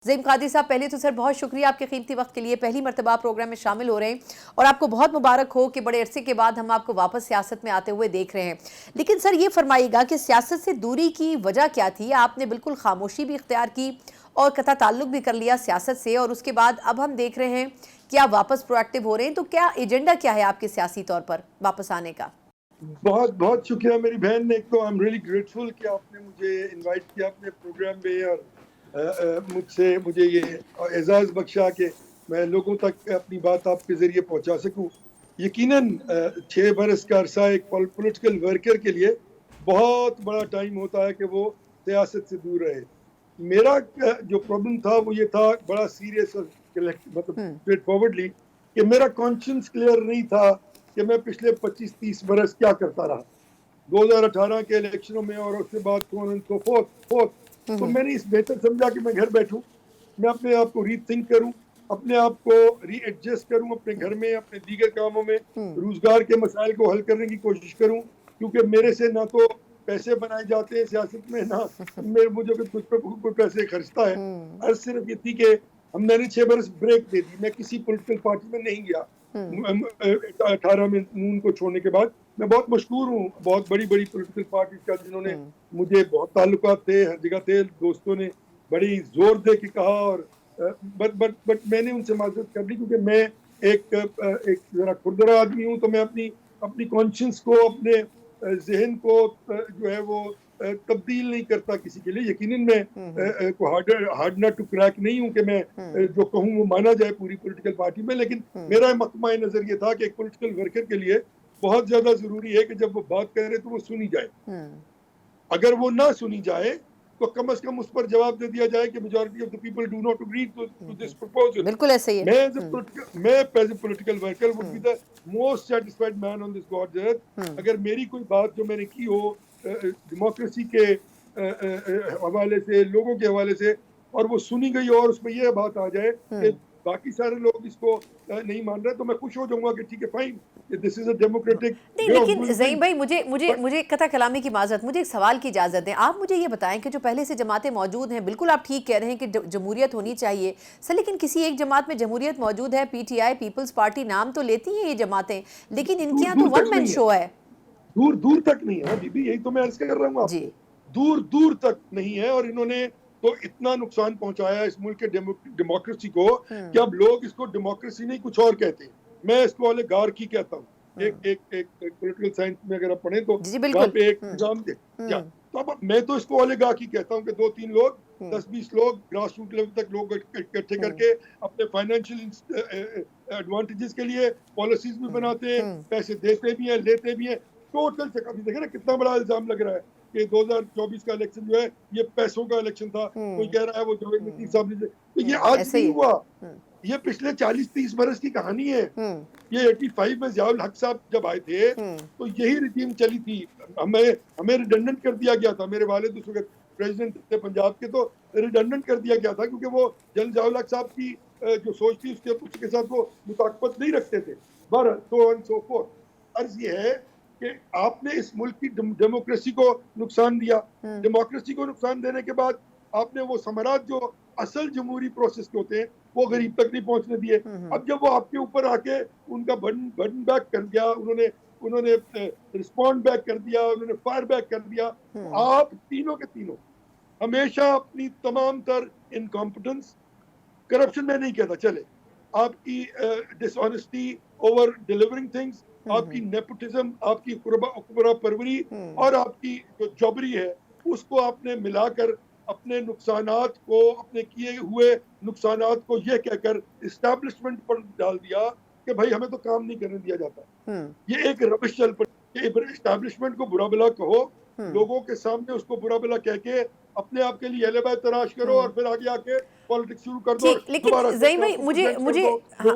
ज़ईम कादी साहब, पहले तो सर बहुत शुक्रिया आपके कीमती वक्त के लिए। पहली मर्तबा प्रोग्राम में शामिल हो रहे हैं और आपको बहुत मुबारक हो कि बड़े अरसे के बाद हम आपको वापस सियासत में आते हुए देख रहे हैं। लेकिन सर ये फरमाइएगा कि सियासत से दूरी की वजह क्या थी? आपने बिल्कुल खामोशी भी इख्तियार की और कता ताल्लुक भी कर लिया सियासत से, और उसके बाद अब हम देख रहे हैं कि आप वापस प्रोएक्टिव हो रहे हैं। तो क्या एजेंडा क्या है आपके सियासी तौर पर वापस आने का? बहुत बहुत शुक्रिया मेरी बहन। एक तो आई एम रियली ग्रेटफुल कि आपने मुझे इनवाइट किया अपने प्रोग्राम में और मुझे ये एजाज़ बख्शा कि मैं लोगों तक अपनी बात आपके ज़रिए पहुंचा सकूं। यकीनन 6 बरस का अरसा एक पॉलिटिकल वर्कर के लिए बहुत बड़ा टाइम होता है कि वो सियासत से दूर रहे। मेरा जो प्रॉब्लम था वो ये था, बड़ा सीरियस और मतलब स्ट्रेट फॉरवर्डली, कि मेरा कॉन्शियंस क्लियर नहीं था कि मैं पिछले 25-30 बरस क्या करता रहा 2018 के इलेक्शनों में और उसके बाद सो फोर्थ। तो मैंने इस बेहतर समझा कि मैं घर बैठूं, मैं अपने आप को रीथिंक करूं, अपने आप को रीएडजस्ट करूं अपने घर में, अपने दीगर कामों में, रोजगार के मसाइल को हल करने की कोशिश करूं। क्योंकि मेरे से ना तो पैसे बनाए जाते हैं सियासत में, ना मुझे कुछ पे कोई पैसे खर्चता है। अर्ज सिर्फ ये थी कि हमने 6 बरस ब्रेक दे दी। मैं किसी पोलिटिकल पार्टी में नहीं गया 18 में नून को छोड़ने के बाद। मैं बहुत मशहूर हूँ बहुत बड़ी बड़ी पोलिटिकल पार्टी का, जिन्होंने मुझे बहुत ताल्लुकात थे, हर जगह थे, दोस्तों ने बड़ी जोर दे के कहा, और बट मैंने उनसे माजरत कर ली क्योंकि मैं एक जरा खुरदरा आदमी हूँ। तो मैं अपनी अपनी कॉन्शियंस को, अपने जहन को जो है वो तब्दील नहीं करता किसी के लिए। यकीनन मैं हार्ड नट टू क्रैक नहीं हूँ कि मैं जो कहूँ वो माना जाए पूरी पॉलिटिकल पार्टी में। लेकिन मेरा मकमा नजर ये था कि एक पॉलिटिकल वर्कर के लिए बहुत ज्यादा जरूरी है कि जब वो बात करे तो वो सुनी जाए। अगर वो ना सुनी जाए तो कम से कम उस पर जवाब दे दिया जाए कि majority of the people do not agree to this proposal. बिल्कुल ऐसे ही है। मैं as a political worker would be the most satisfied man on this god earth अगर मेरी कोई बात जो मैंने की हो डेमोक्रेसी के हवाले से, लोगों के हवाले से, और वो सुनी गई और उसमें यह बात आ जाए कि बाकी सारे लोग इसको नहीं मान रहे, तो मैं खुश हो जाऊंगा कि ठीक है, fine, this is a democratic नहीं, वे ऑफ लेकिन डूइंग ज़ईम थिंग्स। भाई, मुझे मुझे मुझे कथा कलामी की माजरत, मुझे एक सवाल की इजाज़त दें। आप मुझे ये बताएं कि जो पहले से जमातें मौजूद हैं, बिल्कुल आप ठीक कह रहे हैं कि जमहूरियत होनी चाहिए सर, लेकिन किसी एक जमात में जमहूरियत मौजूद है, पीटीआई, पीपल्स पार्टी, नाम तो लेती हैं ये जमातें, लेकिन इनके दूर यहाँ तो दूर वन तक मैन नहीं है, शो है। दूर दूर तक नहीं है ना बीबी, यही तो मैं अर्ज कर रहा हूँ जी। आपको। दूर दूर तक नहीं है, और इन्होंने तो इतना नुकसान पहुंचाया इस मुल्क के डेमोक्रेसी को कि अब लोग इसको डेमोक्रेसी नहीं कुछ और कहते हैं। मैं इसको ओलिगार्की कहता हूँ। एक एक एक पॉलिटिकल साइंस में अगर आप पढ़ें तो जी वहां बिल्कुल। पे एक निजाम दे क्या, तो अब मैं तो इसको ओलिगार्की कहता हूँ कि 2-3 लोग, 10-20 लोग, ग्रास रूट लेवल तक लोग इकट्ठे करके अपने फाइनेंशियल एडवांटेजेस के लिए पॉलिसीज भी बनाते हैं, पैसे देते भी हैं, लेते भी हैं। टोटल से अभी देखे ना कितना बड़ा इल्जाम लग रहा है कि 2024 का इलेक्शन जो है ये पैसों का इलेक्शन था। कोई कह रहा है वो जावेद लतीफ साहब ने, तो ये आज ऐसे ही नहीं है। हुआ, ये पिछले 40-30 बरस की कहानी है। ये 85 में जियाउल हक साहब जब आए थे तो यही रिजीम चली थी। हमें हमें रिडंडेंट कर दिया गया था। मेरे वालिद उस वक्त प्रेसिडेंट थे पंजाब के, तो रिडंडेंट कर दिया गया था क्योंकि वो जनरल जियाउल हक साहब की जो सोच थी उसके साथ वो मुताकबत नहीं रखते थे। बहरहाल सो एंड सो फोर्थ। अर्ज ये है कि आपने इस मुल्क की डेमोक्रेसी को नुकसान दिया। डेमोक्रेसी को नुकसान देने के बाद आपने वो समरात जो असल जमहूरी प्रोसेस के होते हैं वो गरीब तक नहीं पहुंचने दिए। अब जब वो आपके ऊपर आके उनका बटन बैक कर दिया, उन्होंने उन्होंने रिस्पॉन्ड बैक कर दिया, उन्होंने फायर बैक कर दिया, तो आप तीनों के तीनों हमेशा अपनी तमाम तर इनकॉम्पिटेंस, करप्शन में नहीं कहता चले, आपकी डिसऑनेस्टी ओवर डिलीवरिंग थिंग्स, आपकी नेपोटिज्म, आपकी खुरा परवरी, और आपकी जो जबरी है उसको आपने मिलाकर अपने नुकसानात को, अपने किए हुए नुकसानात को यह कहकर इस्टेब्लिशमेंट पर डाल दिया कि भाई हमें तो काम नहीं करने दिया जाता। ये एक रविश चल पड़ी। इस्टेब्लिशमेंट को बुरा भला कहो, लोगों के सामने उसको बुरा भला कह के अपने आप के लिए एलिबा तलाश करो, और फिर आगे आके पॉलिटिक्स शुरू कर दो और ठीक, लेकिन दोबारा से ज़ईम अपने आप भाई, को मुझे प्रेजेंट कर मुझे दो हाँ, लोगों